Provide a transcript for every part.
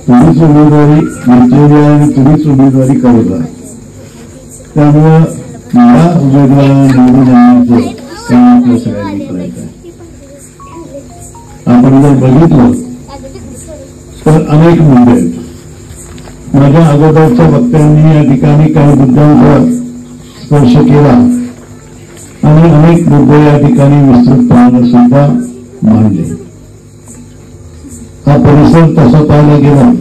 तुम्हीच उमेदवारी घेतलेली आहे आणि तुम्हीच उमेदवारी करत आहे. त्यामुळं या उमेदवारांना निवडून आणण्याचं काम आपल्या सगळ्यांनी करायचं आहे. आपण जर बघितलं तर अनेक मुद्दे आहेत. माझ्या अगोदरच्या वक्त्यांनी या ठिकाणी काही मुद्द्यांचा स्पर्श केला आणि अनेक मुद्दे या ठिकाणी विस्तृतपणे सुद्धा मांडले. हा परिसर तसा पाहायला गेला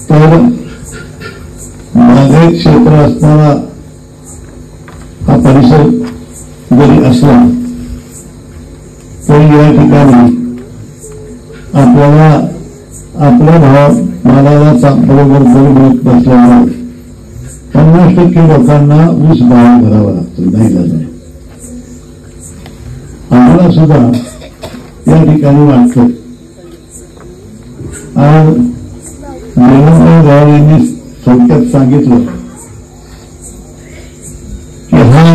तर बागायत क्षेत्र असणारा हा परिसर जरी असला तरी या ठिकाणी आपल्याला आपल्या भाव मालाला बरोबर दर मिळत नसल्यामुळे 50% लोकांना ऊस भाव भरावा लागतो. नाही झालं आम्हाला सुद्धा या ठिकाणी वाटतं. आज देवेंद्र राव यांनी थोडक्यात सांगितलं की हा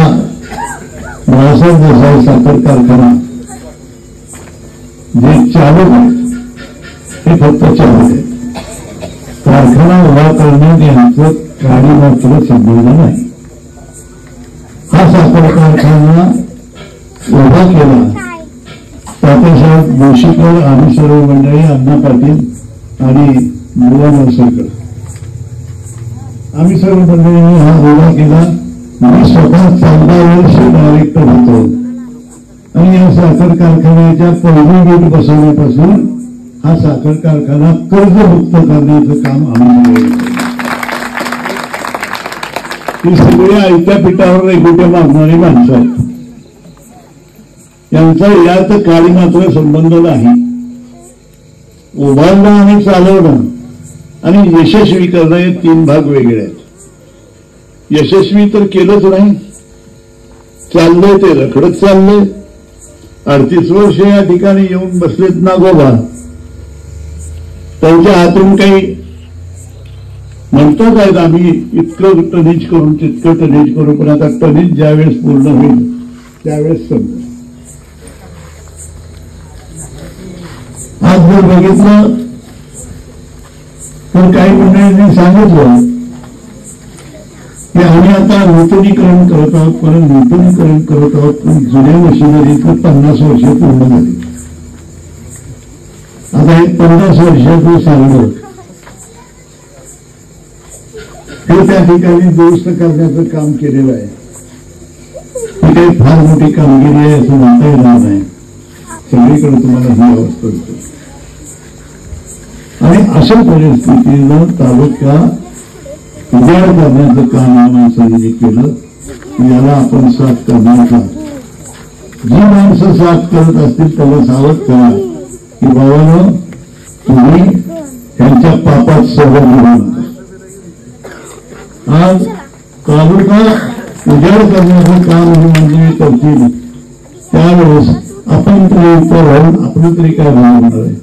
बाळासाहेब देसाई साखर कारखाना जे चालू आहे हे फक्त चालू आहे. कारखाना उभा करण्यात यांचं काही मात्र संबंध नाही. हा साखर कारखाना उभा केला तात्यासाहेब जोशीकर आणि सर्व मंडळी, अण्णा पाटील आणि मुला मनसरकर आम्ही सर्व मंडळींनी हा उभा केला. मी स्वतः 14 वर्ष डायरेक्टर होतो आणि या साखर कारखान्याच्या पहिली गेट बसवण्यापासून हा साखर कारखाना कर्जमुक्त करण्याचं काम आम्ही ही सगळी आयत्या पिठावर रेगुट्या मागणारी माणसं आहेत. यांचा यात काळी मात्र संबंध नाही. उभारणं आणि चालवणं आणि यशस्वी करणं हे 3 भाग वेगळे आहेत. यशस्वी तर केलंच नाही, चाललंय ते रखडत चाललंय. 38 वर्ष या ठिकाणी येऊन बसलेत नागोबा. त्यांच्या हातून काही म्हणतात आहेत आम्ही इतकं टनेज करून तितकं टनेज करू, पण आता टनेज ज्यावेळेस पूर्ण होईल त्यावेळेस समजेल. आज जर बघितलं तर काही मंडळींनी सांगितलं की आम्ही आता नूतनीकरण करत आहोत, परत नूतनीकरण करत आहोत, पण जुन्या मशिनरीचं 50 वर्ष पूर्ण झाली. आता हे 50 वर्षाचं सांगलं हे त्या ठिकाणी दुरुस्त करण्याचं काम केलेलं आहे. ही काही फार मोठी कामगिरी आहे असं म्हणता येणार नाही. सगळीकडे तुम्हाला ही अवस्था होती आणि अशा परिस्थितीनं तालुका उजाड करण्याचं काम या माणसांनी केलं. याला आपण साथ करण्याचा, जी माणसं साथ करत असतील त्याला सावध करा की बाबांनो तुम्ही त्यांच्या पापात सहभागी होऊ नका. आज तालुका उजाड करण्याचं काम ही मंडळी करतील त्यावेळेस आपण तरी उत्तर राहून आपलं तरी काय होणार आहे.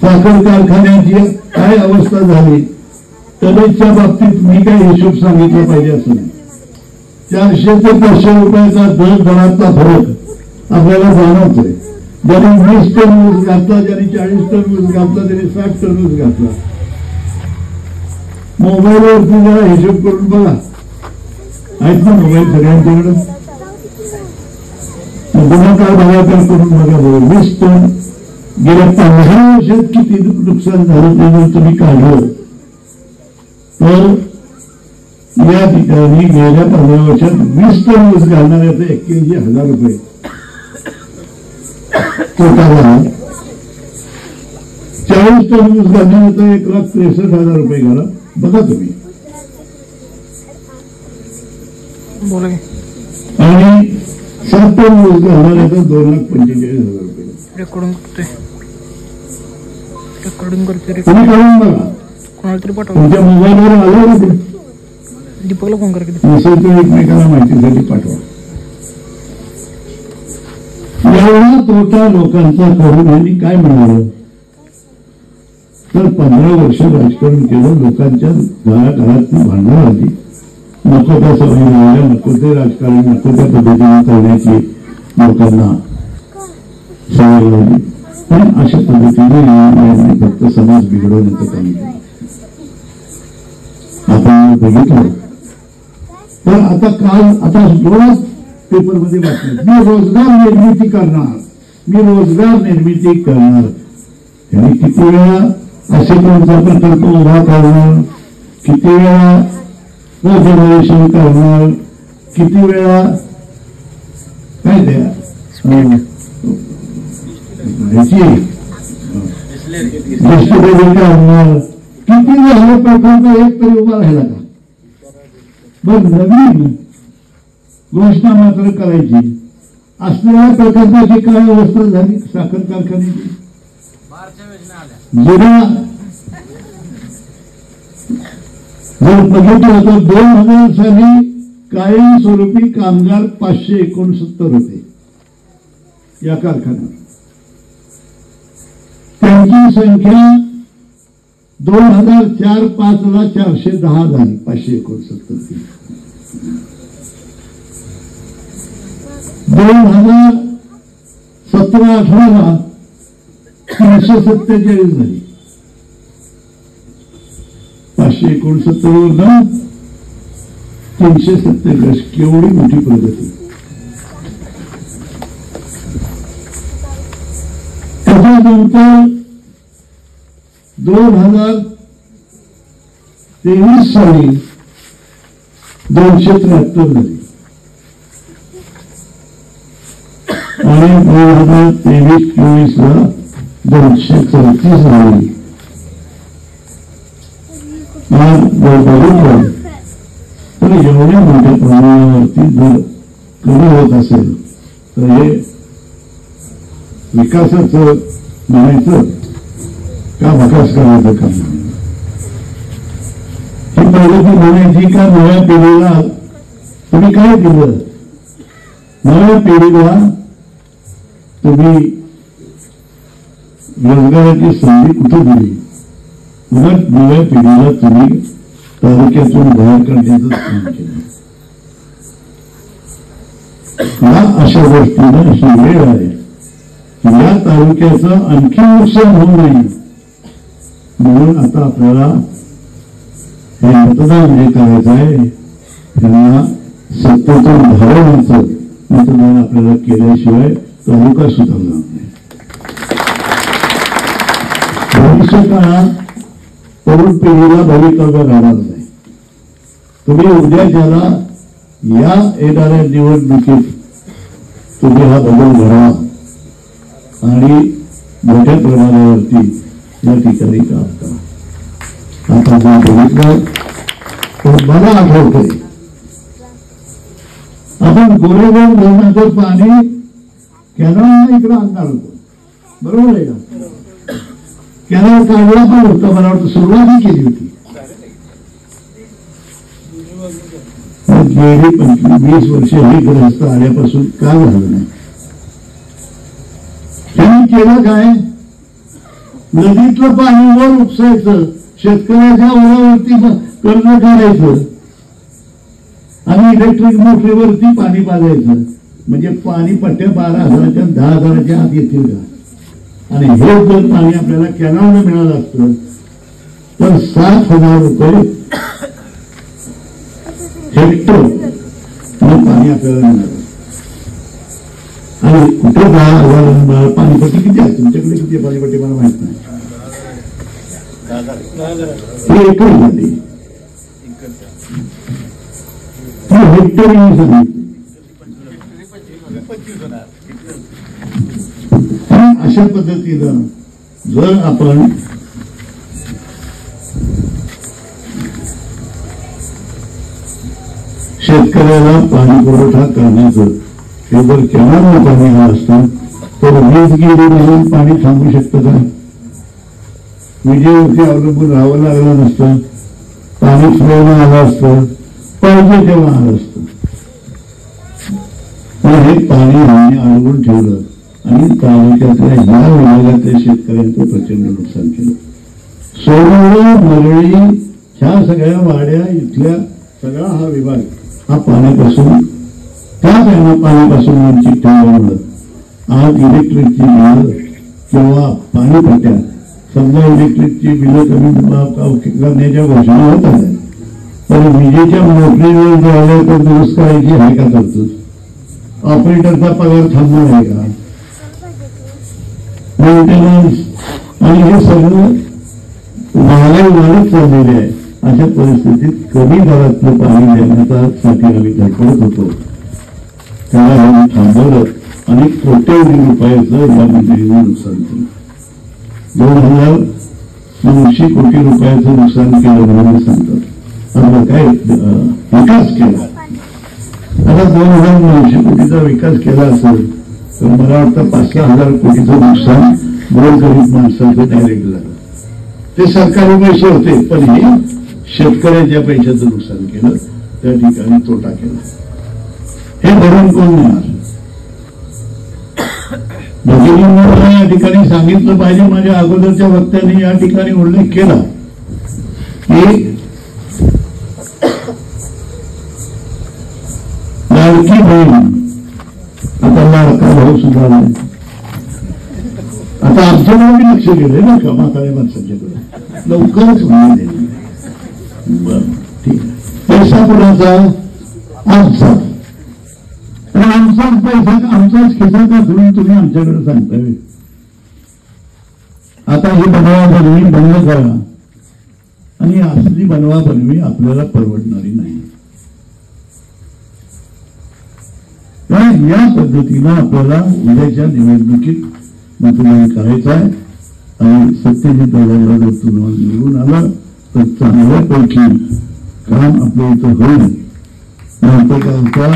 साखर कारखान्याची काय अवस्था झाली टनेजच्या बाबतीत मी काही हिशोब सांगितला पाहिजे असं नाही. 400 ते 500 रुपयाचा दरातला फरक आपल्याला जाणवतोय. ज्यांनी 20 टन ऊस घातला, ज्यांनी 40 टन ऊस घातला, त्यांनी 60 टन ऊस घातला. मोबाईलवरती जरा हिशोब करून बघा. आहेत ना मोबाईल सगळ्यांच्याकडे? गुन्हाकार बघायचा करून बघा. 20 टन गेल्या 15 वर्षात किती नुकसान झालं ते जर तुम्ही काढलं तर या ठिकाणी गेल्या 15 वर्षात 20 टन ऊस घालणाऱ्याचं 81,000 रुपये तोटा झाला. 40 टन ऊस घालण्याचं 1,63,000 रुपये घाला. बघा तुम्ही. आणि 7 टन ऊस घालणाऱ्याचं 2,45,000 रुपये. तुम्ही करून बघा. तुमच्या मोबाईलवर आलं ना ते दीपकला फोन नसेल तर एकमेकाला माहितीसाठी पाठवा. एवढा तोटा लोकांचा करून यांनी काय म्हणालं तर 15 वर्ष राजकारण केलं. लोकांच्या घराघरात भांडणं आली. नको त्या सवयी मिळाल्या, नको ते राजकारण, नको त्या पद्धतीने करण्याची लोकांना सवय लागली. पण अशा पद्धतीने यांनी फक्त समाज बिघडवण्याचं काम केलं. आपण बघितलं तर आता काल आता रोज पेपरमध्ये वाचलं, मी रोजगार निर्मिती करणार, मी रोजगार निर्मिती करणार. त्यांनी किती वेळा असे कोणता प्रकल्प उभा करणार, किती वेळा जनरेशन करणार, किती वेळा काय द्या करणार, किती वेळा प्रकल्प एक तरी उभा राहिला का. बघ नवीन घोषणा मात्र करायची असलेल्या प्रकल्पाची काय अवस्था झाली साखर कारखान्याची. जुन्या जर बघितलं तर 2000 साली कायमस्वरूपी कामगार 569 होते या कारखान्यात. त्यांची संख्या 2004-05 ला 410 झाली. 569 2017-18 ला 347 झाली. 569 वरून 327. केवढी मोठी प्रगती. त्याच्यानंतर 2023 साली 273 झाली आणि 2023-24 ला 234 झाली. बघितलं तर एवढ्या मोठ्या प्रमाणावरती जर कमी होत असेल तर हे विकासाचं म्हणायचं का विकास करायचं काम. ही प्रगती म्हणायची का नव्या पिढीला तुम्ही काय केलं. नव्या पिढीला तुम्ही रोजगाराची संधी कुठे दिली. उलट नव्या पिढीला तुम्ही तालुक्यातून बाहेर काढण्याचं काम केलं. या अशा गोष्टीनं ही वेळ आहे या तालुक्याचं आणखी नुकसान होऊ नये म्हणून आता आपल्याला हे मतदान जे करायचं आहे त्यांना सत्तेतून घालवण्याचं मतदान आपल्याला केल्याशिवाय तालुका सुधारणार नाही. भविष्य काळात तरुण पिढीला भवितव्य राहणार नाही. तुम्ही उद्या ज्याला या येणाऱ्या निवडणुकीत तुम्ही हा बदल घडवा आणि मोठ्या प्रमाणावरती या ठिकाणी काम करा. आता आपण बघितलं तर मला आठवतंय आपण गोरेगाव धरणाचं पाणी कॅनलला इकडं आणणार होतो. बरोबर आहे का. कॅनल काढला पण होता. मला वाटतं सुरुवातही केली होती. गेली 25-20 वर्ष हे ग्रस्त आल्यापासून का झालं नाही. त्यांनी केलं काय. नदीतलं पाणी वर उपसायचं, शेतकऱ्याच्या ओढ्यावरती कर्ज काढायचं आणि इलेक्ट्रिक मोटरीवरती पाणी पाजायचं. म्हणजे पाणी पट्ट्या 12,000च्या 10,000च्या आत येतील का. आणि हे जर पाणी आपल्याला कॅनलनं मिळालं असतं तर 7,000 रुपये हेक्टर पाणी आपल्याला मिळालं. आणि कुठे 10,000 पाणीपट्टी किती आहे तुमच्याकडे. किती पाणीपट्टी मला माहित नाही. हे एकच झाली हेक्टर सांगितलं. अशा पद्धतीनं जर आपण शेतकऱ्याला पाणी पुरवठा करण्याचं हे जर कॅनलनं पाणी आलं असतं तर वीज गेली म्हणून पाणी थांबू शकतं का. विजेवरती अवलंबून राहावं लागलं नसतं. पाणी फ्लोनं आलं असतं. पाहिजे तेव्हा आलं असतं. पण हे पाणी आम्ही अडवून ठेवलं आणि तालुक्यातल्या या विभागातल्या शेतकऱ्यांचं प्रचंड नुकसान केलं. सोनवडी मरळी ह्या सगळ्या वाड्या इथल्या सगळा हा विभाग हा पाण्यापासून त्या पाण्यापासून वंचित ठेवल्यामुळं आज इलेक्ट्रिकची बिलं किंवा पाणीपट्ट्या, समजा इलेक्ट्रिकची बिलं कमी करण्याच्या घोषणा होतात, पण विजेच्या मोटरीवर जे आल्या तर दुरुस्त करायची आहे का तरतूद? ऑपरेटरचा पगार थांबणार आहे का? मेंटेनन्स आणि हे सगळं महागाई वाढत चाललेली आहे. अशा परिस्थितीत कमी दरातलं पाणी देण्यासाठी आम्ही धडपडत होतो. त्याला आम्ही थांबवलं आणि कोट्यवधी रुपयाचं या मंडळीनं नुकसान केलं. 2,900 कोटी रुपयाचं नुकसान केलं म्हणून सांगतात. आपला काय विकास केला. आता 2,900 कोटीचा विकास केला असेल तर मला वाटतं 5,000 कोटीचं नुकसान गोरगरीब माणसाचं डायरेक्ट झालं. ते सरकारी पैसे होते, पण हे शेतकऱ्याच्या पैशाचं नुकसान केलं, त्या ठिकाणी तोटा केला. हे भरून कोण देणार? भगिनींनी मला या ठिकाणी सांगितलं पाहिजे. माझ्या अगोदरच्या वक्त्यांनी या ठिकाणी उल्लेख केला की लाडकी बहीण आता लाडका भाऊ सुद्धा नाही. आता आमच्याकडे लक्ष गेले ना का म्हाताऱ्या माणसांच्याकडे लवकरच होईल. बर ठीक आहे. पैसा कुणाचा? आमचा. आमचाच पैसा आमचाच खिसा का धरून तुम्ही आमच्याकडे सांगताय? आता ही बनवा बनवी बंद करा आणि असली बनवा बनवी आपल्याला परवडणारी नाही. या पद्धतीनं आपल्याला उद्याच्या निवडणुकीत मतदान करायचं आहे आणि सत्यजित दादाला जर तुम्हाला निवडून आला तर चांगल्यापैकी काम आपल्या इथं होईल. नाटकांचा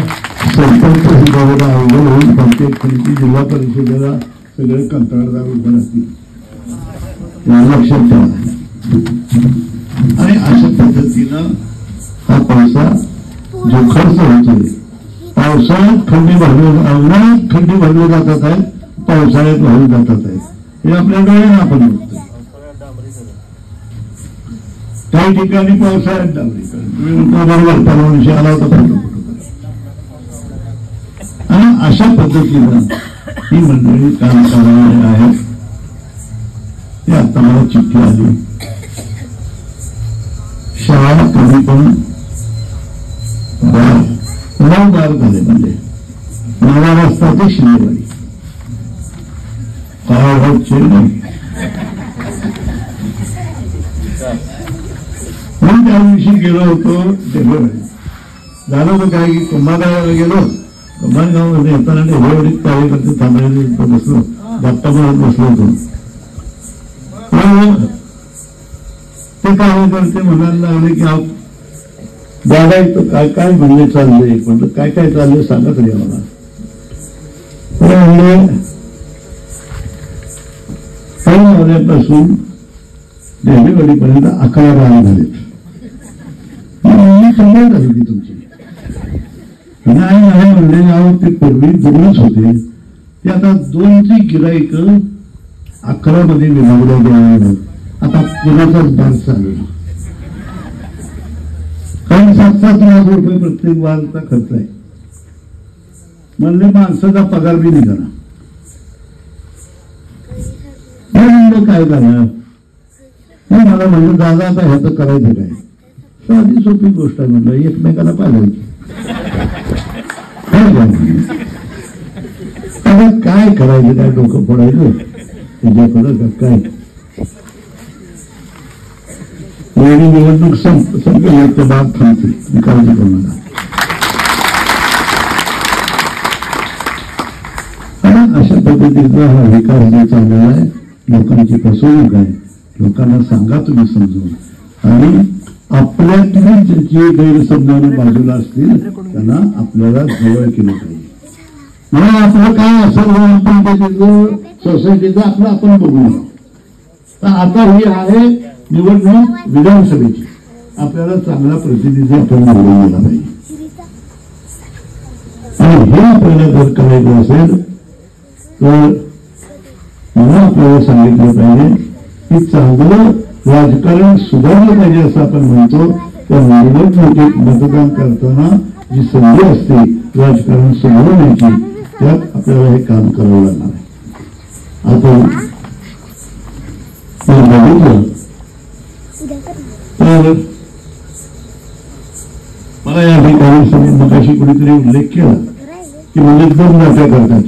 सरपंच सुद्धा अवघड होईल. प्रत्येक खंडी जिल्हा परिषदेला सगळे कंत्राटदार उभे राहतील, लक्षात ठेवा. आणि अशा पद्धतीनं हा पैसा जो खर्च होतोय, पावसाळ्यात खंडी भरले, उन्हाळ्यात खंडी भरले जातात आहेत, पावसाळ्यात वाहून जातात आहेत. हे आपल्या डोळ्यानं आपण बघतोय. काही ठिकाणी पावसाळ्यात डांबरीकरण बरोबर परवानशी आला होता फोटो. आणि अशा पद्धतीनं ही मंडळी काम करणारे आहेत. ते आता मला चिठ्ठी आली, शाळा कधी पण 9 बार झाले, म्हणजे 9 वाजता ते शिंदेवाडी मी त्या दिवशी गेलो होतो डेबेवाडी. झालं होतं काय की कुंभारगावाला गेलो. कुंभारगावमध्ये येताना डेबेवाडीत कार्यकर्ते थांबायला बसलो, गप्पा मारत बसलो होतो. ते कार्यकर्ते म्हणायला लागले की दादा इथं काय काय म्हणले चाललंय, म्हटलं काय काय चाललंय सांगा तरी आम्हाला. म्हणले महिन्यापासून डेबेवाडीपर्यंत 11 गाड्या झालेत. शंभर झाली ती तुमची नाही नाही म्हणले. अहो ते पूर्वी 2च होते, ते आता 2ची गिराईक 11 मध्ये विभागल्या गेल्या. आता पुण्याचाच बार चालू. काही 7-7 लाख रुपये प्रत्येक बारचा खर्च आहे. म्हणले माणसाचा पगार बी निघाला. काय करणार? मला म्हणलं दादा आता ह्याचं करायचं काय? साधी सोपी गोष्ट आहे. म्हटलं एकमेकाला पाहिजे. आता काय करायचं, काय डोकं फोडायचं त्याच्याकडं काय? निवडणूक संपेल ते बाब थांबते, काळजी करू नका. अशा पद्धतीचा हा विकास जो चाललेला आहे, लोकांची फसवणूक आहे. लोकांना सांगा तुम्ही समजून, आणि आपल्यातली जे गैरसमजाने बाजूला असतील त्यांना आपल्याला जवळ केलं पाहिजे. म्हणून आपलं काय असेल आपण त्याचं सोसायटीचं आपलं आपण बघू. तर आता ही आहे निवडणूक विधानसभेची. आपल्याला चांगला प्रतिनिधी आपण निवडून दिला पाहिजे. आणि हे आपल्याला जर करायचं असेल तर मला आपल्याला सांगितलं पाहिजे की चांगलं राजकारण सुधारलं पाहिजे असं आपण म्हणतो. त्या निवडणुकीत मतदान करताना जी संधी असते राजकारण सुधारण्याची, त्यात आपल्याला हे काम करावं लागणार आहे. आता बघितलं तर मला या ठिकाणी मगाशी कुणीतरी उल्लेख केला की म्हणजे दमदाट्या करतात.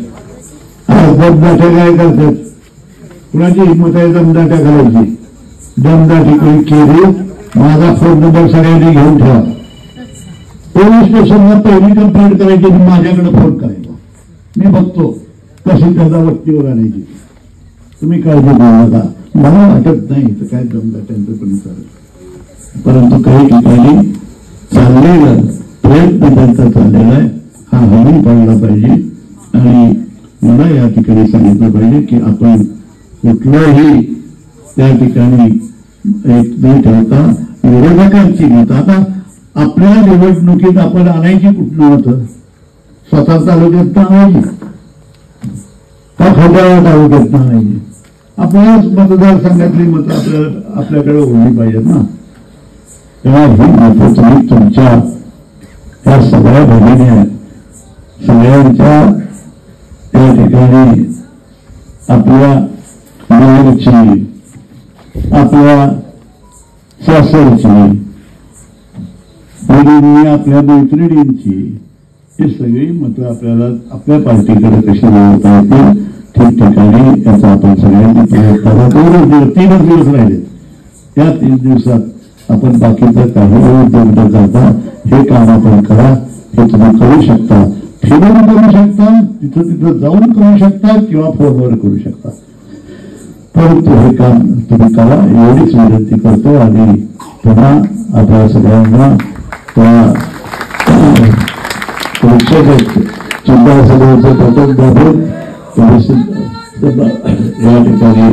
आज दमदाट्या काय करतात? कुणाची हिंमत आहे दमदाट्या करायची? दमदाटी कोणी केली, माझा फोन नंबर सगळ्यांनी घेऊन ठेवा. पोलीस स्टेशनला पहिली कंप्लेंट करायची आणि माझ्याकडे फोन करायचा. मी बघतो कशी त्याला वस्तीवर आणायची. तुम्ही काळजी घेऊ नका. मला वाटत नाही तर काय दमदाट्यांचं पण चालेल, परंतु काही ठिकाणी चाललेलं प्रयत्न त्यांचा चाललेला आहे. हा हमी पाळला पाहिजे आणि मला या ठिकाणी सांगितलं पाहिजे की आपण कुठलंही त्या ठिकाणी एक न ठेवता विरोधकांची मत. आता आपल्या निवडणुकीत आपण आणायची कुठलं होतं? स्वतः तालुक्यात आणायची का खोट्या तालुक्यात आणायची? आपल्याच मतदारसंघातली मतं आपल्याकडे ओढली पाहिजेत ना. तेव्हा ही मतं तुम्ही तुमच्या या सगळ्या भगिनी सगळ्यांच्या त्या ठिकाणी आपल्या मुलांची, आपल्या सासरची, मुलींनी आपल्या मैत्रिणींची, ही सगळी मतं आपल्याला आपल्या पार्टीकडे कशी मिळवता येतील ठिकठिकाणी याचा आपण सगळ्यांनी प्रयत्न करू. 3 दिवस राहिले. या 3 दिवसात आपण बाकीचं काही उद्योग न करता हे काम आपण करा. हे तुम्ही करू शकता, फिरून करू शकता, तिथं जाऊन करू शकता किंवा फोनवर करू शकता. परंतु हे काम तुम्ही करा एवढीच विनंती करतो. आणि पुन्हा आपल्या सगळ्यांना चिंता सभेचं प्रथम दाबून या ठिकाणी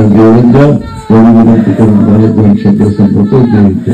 घेऊन द्या एवढी विनंती करून 2 शब्द संपवतो. जय हिंद.